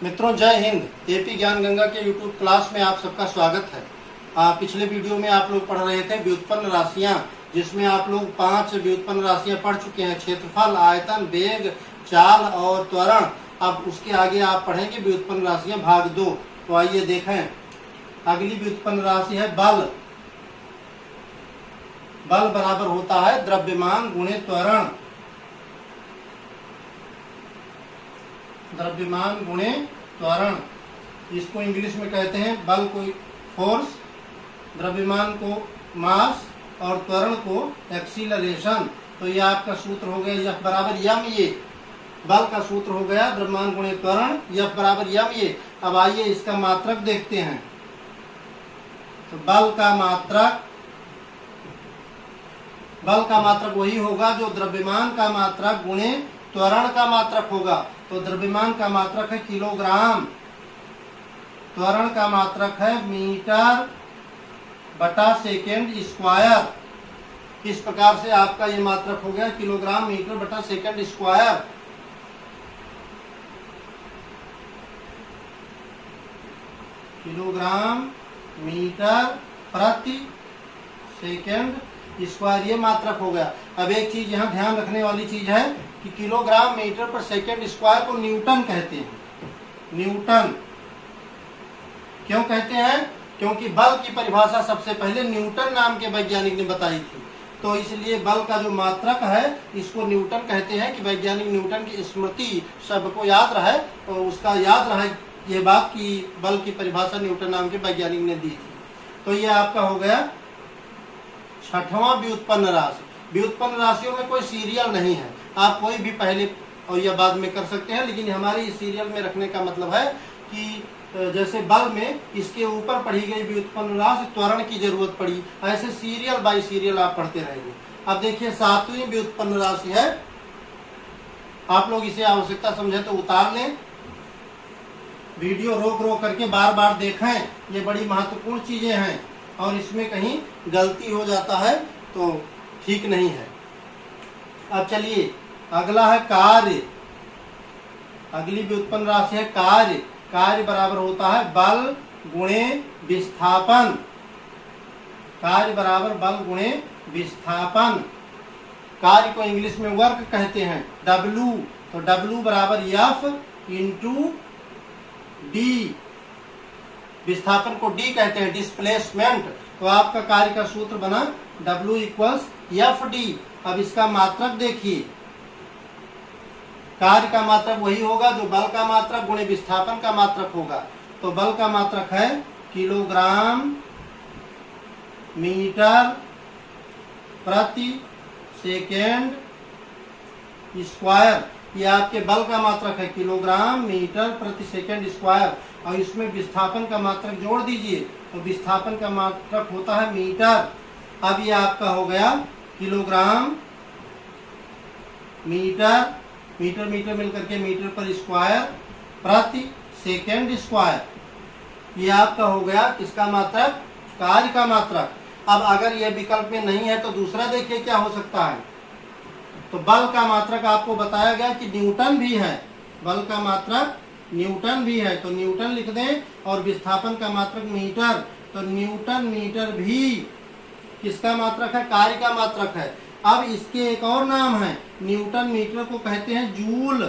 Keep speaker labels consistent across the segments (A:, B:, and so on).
A: मित्रों, जय हिंद। एपी ज्ञान गंगा के यूट्यूब क्लास में आप सबका स्वागत है। पिछले वीडियो में आप लोग पढ़ रहे थे व्युत्पन्न राशियां, जिसमें आप लोग 5 व्युत्पन्न राशियां पढ़ चुके हैं। क्षेत्रफल, आयतन, वेग, चाल और त्वरण। अब उसके आगे आप पढ़ेंगे व्युत्पन्न राशियां भाग 2। तो आइए देखें। अगली व्युत्पन्न राशि है बल। बल बराबर होता है द्रव्यमान गुणे त्वरण। द्रव्यमान गुणे त्वरण, इसको इंग्लिश में कहते हैं बल को फोर्स, द्रव्यमान को मास और त्वरण को एक्सीलरेशन। तो ये आपका सूत्र हो गया F बराबर यम ए। बल का सूत्र हो गया द्रव्यमान गुणे त्वरण, F बराबर यम ए। अब आइए इसका मात्रक देखते हैं। तो बल का मात्रक वही होगा जो द्रव्यमान का मात्रक गुणे त्वरण का मात्रक होगा। तो द्रव्यमान का मात्रक है किलोग्राम, त्वरण का मात्रक है मीटर बटा सेकेंड स्क्वायर। इस प्रकार से आपका ये मात्रक हो गया किलोग्राम मीटर बटा सेकेंड स्क्वायर। किलोग्राम मीटर प्रति सेकेंड स्क्वायर, ये मात्रक हो गया। अब एक चीज यहाँ ध्यान रखने वाली चीज है कि किलोग्राम मीटर पर सेकेंड स्क्वायर को न्यूटन कहते हैं। न्यूटन क्यों कहते हैं? क्योंकि बल की परिभाषा सबसे पहले न्यूटन नाम के वैज्ञानिक ने बताई थी। तो इसलिए बल का जो मात्रक है इसको न्यूटन कहते हैं। कि वैज्ञानिक न्यूटन की स्मृति सबको याद रहे, तो उसका याद रहे ये बात कि बल की परिभाषा न्यूटन नाम के वैज्ञानिक ने दी थी। तो ये आपका हो गया 6वां व्युत्पन्न राशि। व्युत्पन्न राशियों में कोई सीरियल नहीं है, आप कोई भी पहले और या बाद में कर सकते हैं। लेकिन हमारे इस सीरियल में रखने का मतलब है कि जैसे बल में इसके ऊपर पढ़ी गई व्युत्पन्न राशि त्वरण की जरूरत पड़ी, ऐसे सीरियल बाय सीरियल आप पढ़ते रहेंगे। अब देखिए 7वीं व्युत्पन्न राशि है। आप लोग इसे आवश्यकता समझे तो उतार लें, वीडियो रोक रोक करके बार बार देखें। ये बड़ी महत्वपूर्ण चीजें हैं और इसमें कहीं गलती हो जाता है तो ठीक नहीं है। अब चलिए अगला है कार्य। अगली व्युत्पन्न राशि है कार्य। कार्य बराबर होता है बल गुणे विस्थापन। कार्य बराबर बल गुणे विस्थापन। कार्य को इंग्लिश में वर्क कहते हैं, W। तो W बराबर F इंटू डी। विस्थापन को D कहते हैं, डिस्प्लेसमेंट। तो आपका कार्य का सूत्र बना W इक्वल्स FD। अब इसका मात्रक देखिए। कार्य का मात्रक वही होगा जो बल का मात्रक गुणे विस्थापन का मात्रक होगा। तो बल का मात्रक है किलोग्राम मीटर प्रति सेकेंड स्क्वायर। ये आपके बल का मात्रक है किलोग्राम मीटर प्रति सेकेंड स्क्वायर। और इसमें विस्थापन का मात्रक जोड़ दीजिए तो विस्थापन का मात्रक होता है मीटर। अब ये आपका हो गया किलोग्राम मीटर, मीटर मीटर मिलकर के मीटर पर स्क्वायर प्रति सेकेंड स्क्वायर। ये आपका हो गया किसका मात्रक? कार्य का मात्रक। अब अगर यह विकल्प में नहीं है तो दूसरा देखिए क्या हो सकता है। तो बल का मात्रक आपको बताया गया कि न्यूटन भी है। बल का मात्रक न्यूटन भी है तो न्यूटन लिख दें, और विस्थापन का मात्रक मीटर। तो न्यूटन मीटर भी किसका मात्रक है? कार्य का मात्रक है। अब इसके एक और नाम है, न्यूटन मीटर को कहते हैं जूल।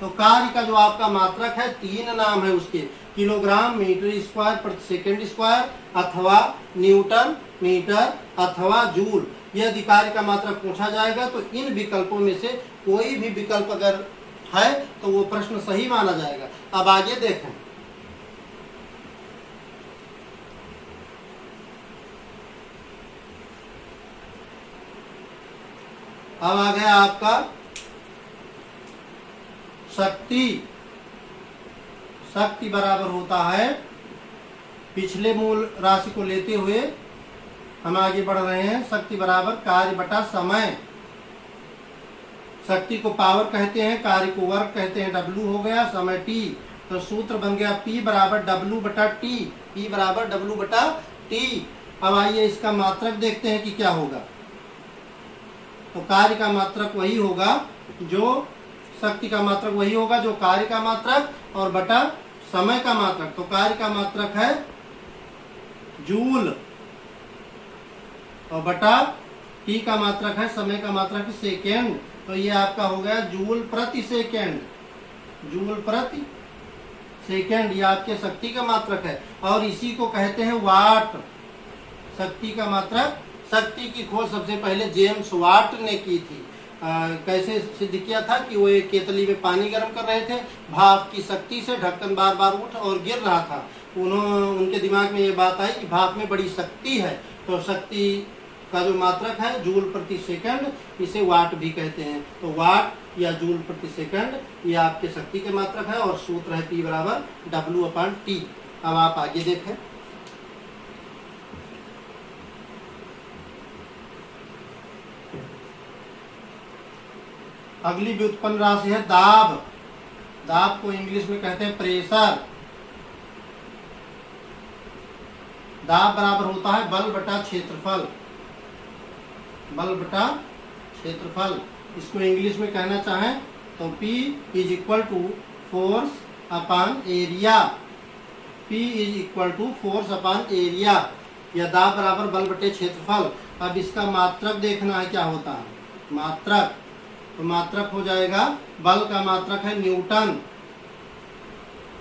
A: तो कार्य का जो आपका मात्रक है 3 नाम है उसके, किलोग्राम मीटर स्क्वायर प्रति सेकेंड स्क्वायर, अथवा न्यूटन मीटर, अथवा जूल। यदि कार्य का मात्रक पूछा जाएगा तो इन विकल्पों में से कोई भी विकल्प अगर है तो वो प्रश्न सही माना जाएगा। अब आगे देखें। अब आ गया आपका शक्ति। शक्ति बराबर होता है, पिछले मूल राशि को लेते हुए हम आगे बढ़ रहे हैं। शक्ति बराबर कार्य बटा समय। शक्ति को पावर कहते हैं, कार्य को वर्क कहते हैं, W हो गया, समय T। तो सूत्र बन गया P बराबर W बटा T। P बराबर W बटा T। अब आइए इसका मात्रक देखते हैं कि क्या होगा। तो कार्य का मात्रक वही होगा जो शक्ति का मात्रक वही होगा जो कार्य का मात्रक और बटा समय का मात्रक। तो कार्य का मात्रक है जूल और बटा टी का मात्रक है समय का मात्रक है सेकेंड। तो ये आपका हो गया जूल प्रति सेकेंड, जूल प्रति सेकेंड, ये आपके शक्ति का मात्रक है। और इसी को कहते हैं वाट, शक्ति का मात्रक। शक्ति की खोज सबसे पहले जेम्स वाट ने की थी। कैसे सिद्ध किया था कि वो एक केतली में पानी गर्म कर रहे थे, भाप की शक्ति से ढक्कन बार बार उठ और गिर रहा था। उनके दिमाग में ये बात आई कि भाप में बड़ी शक्ति है, तो शक्ति का जो मात्रक है जूल प्रति सेकंड, इसे वाट भी कहते हैं। तो वाट या जूल प्रति सेकंड ये आपके शक्ति के मात्रक है और सूत्र है P बराबर W/T। अब आप आगे देखें। अगली व्युत्पन्न राशि है दाब। दाब को इंग्लिश में कहते हैं प्रेशर। दाब बराबर होता है बल बटा क्षेत्रफल, बल बटा क्षेत्रफल। इसको इंग्लिश में कहना चाहें तो P = force upon area, P = force upon area, या दाब बराबर बल बटे क्षेत्रफल। अब इसका मात्रक देखना है क्या होता है, मात्रक। तो मात्रक हो जाएगा, बल का मात्रक है न्यूटन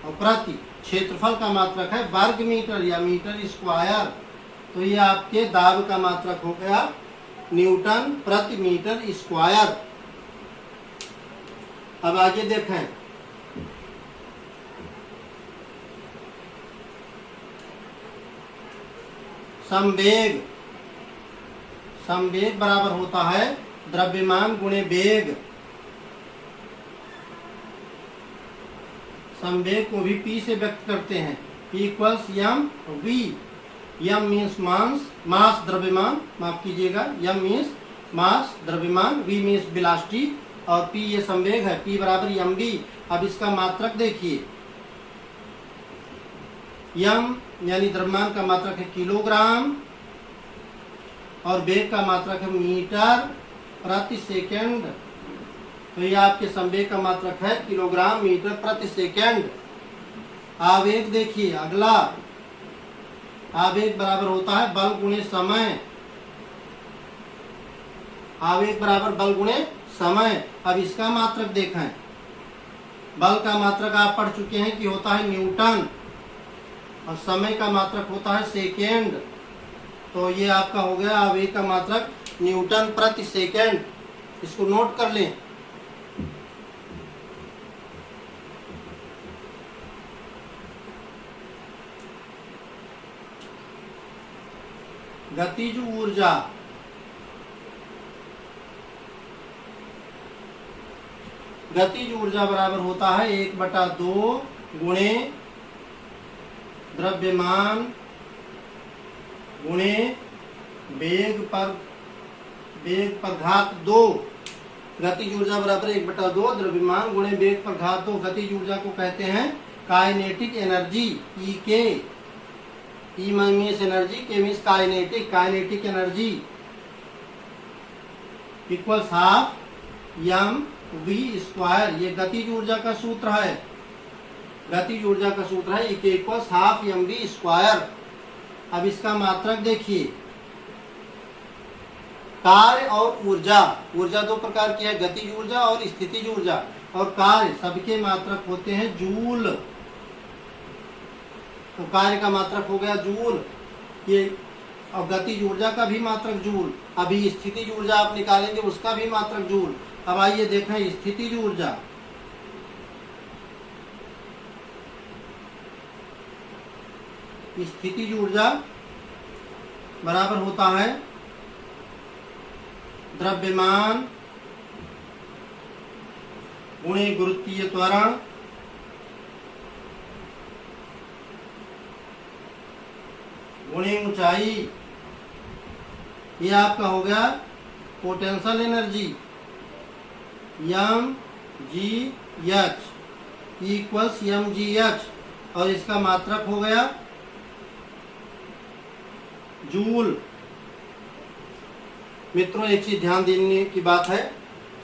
A: और प्रति क्षेत्रफल का मात्रक है वर्ग मीटर या मीटर स्क्वायर। तो ये आपके दाब का मात्रक हो गया न्यूटन प्रति मीटर स्क्वायर। अब आगे देखें, संवेग। संवेग बराबर होता है द्रव्यमान गुणे वेग। संवेग को भी P से व्यक्त करते हैं, P = mv। m means mass द्रव्यमान, माफ कीजिएगा, m मीन्स मास द्रव्यमान, v मीन्स वेलोसिटी और P ये संवेग है, P बराबर mv। अब इसका मात्रक देखिए, m यानी द्रव्यमान का मात्रक है किलोग्राम और वेग का मात्रक है मीटर प्रति सेकंड। तो ये आपके संवेग का मात्रक है किलोग्राम मीटर प्रति सेकंड। आवेग देखिए, अगला आवेग बराबर होता है बल गुणे समय। आवेग बराबर बल गुणे समय। अब इसका मात्रक देखें, बल का मात्रक आप पढ़ चुके हैं कि होता है न्यूटन और समय का मात्रक होता है सेकेंड। तो ये आपका हो गया आवेग का मात्रक न्यूटन प्रति सेकेंड। इसको नोट कर लें। गतिज ऊर्जा, गतिज ऊर्जा बराबर होता है 1/2 गुणे द्रव्यमान गुणे वेग पर घात 2। गतिज ऊर्जा बराबर 1/2 द्रव्यमान गुणे वेग पर घात 2। गतिज ऊर्जा को कहते हैं kinetic energy, E means energy, K means kinetic. Kinetic energy = ½ mv²। ये गतिज ऊर्जा का सूत्र है, गतिज ऊर्जा का सूत्र है E = ½ mv²। अब इसका मात्रक देखिए, कार्य और ऊर्जा। ऊर्जा दो प्रकार की है, गतिज ऊर्जा और स्थितिज ऊर्जा। और कार्य सबके मात्रक होते हैं जूल। तो कार्य का मात्रक हो गया जूल ये, और गतिज ऊर्जा का भी मात्रक जूल। अभी स्थितिज ऊर्जा आप निकालेंगे, उसका भी मात्रक जूल। अब आइए देखें स्थितिज ऊर्जा। स्थितिज ऊर्जा बराबर होता है द्रव्यमान गुणे गुरुत्वीय त्वरण गुणे ऊंचाई। ये आपका हो गया पोटेंशियल एनर्जी mgh = mgh, और इसका मात्रक हो गया जूल। मित्रों, एक चीज ध्यान देने की बात है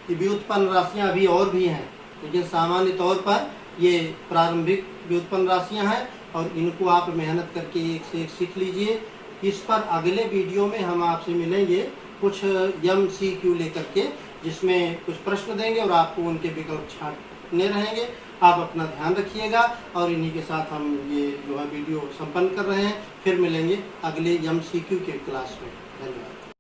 A: कि व्युत्पन्न राशियां अभी और भी हैं, लेकिन सामान्य तौर पर ये प्रारंभिक व्युत्पन्न राशियां हैं और इनको आप मेहनत करके एक से एक सीख लीजिए। इस पर अगले वीडियो में हम आपसे मिलेंगे कुछ MCQ लेकर के, जिसमें कुछ प्रश्न देंगे और आपको उनके विकल्प छांटने रहेंगे। आप अपना ध्यान रखिएगा और इन्हीं के साथ हम ये जो है वीडियो संपन्न कर रहे हैं। फिर मिलेंगे अगले MCQ के क्लास में। धन्यवाद।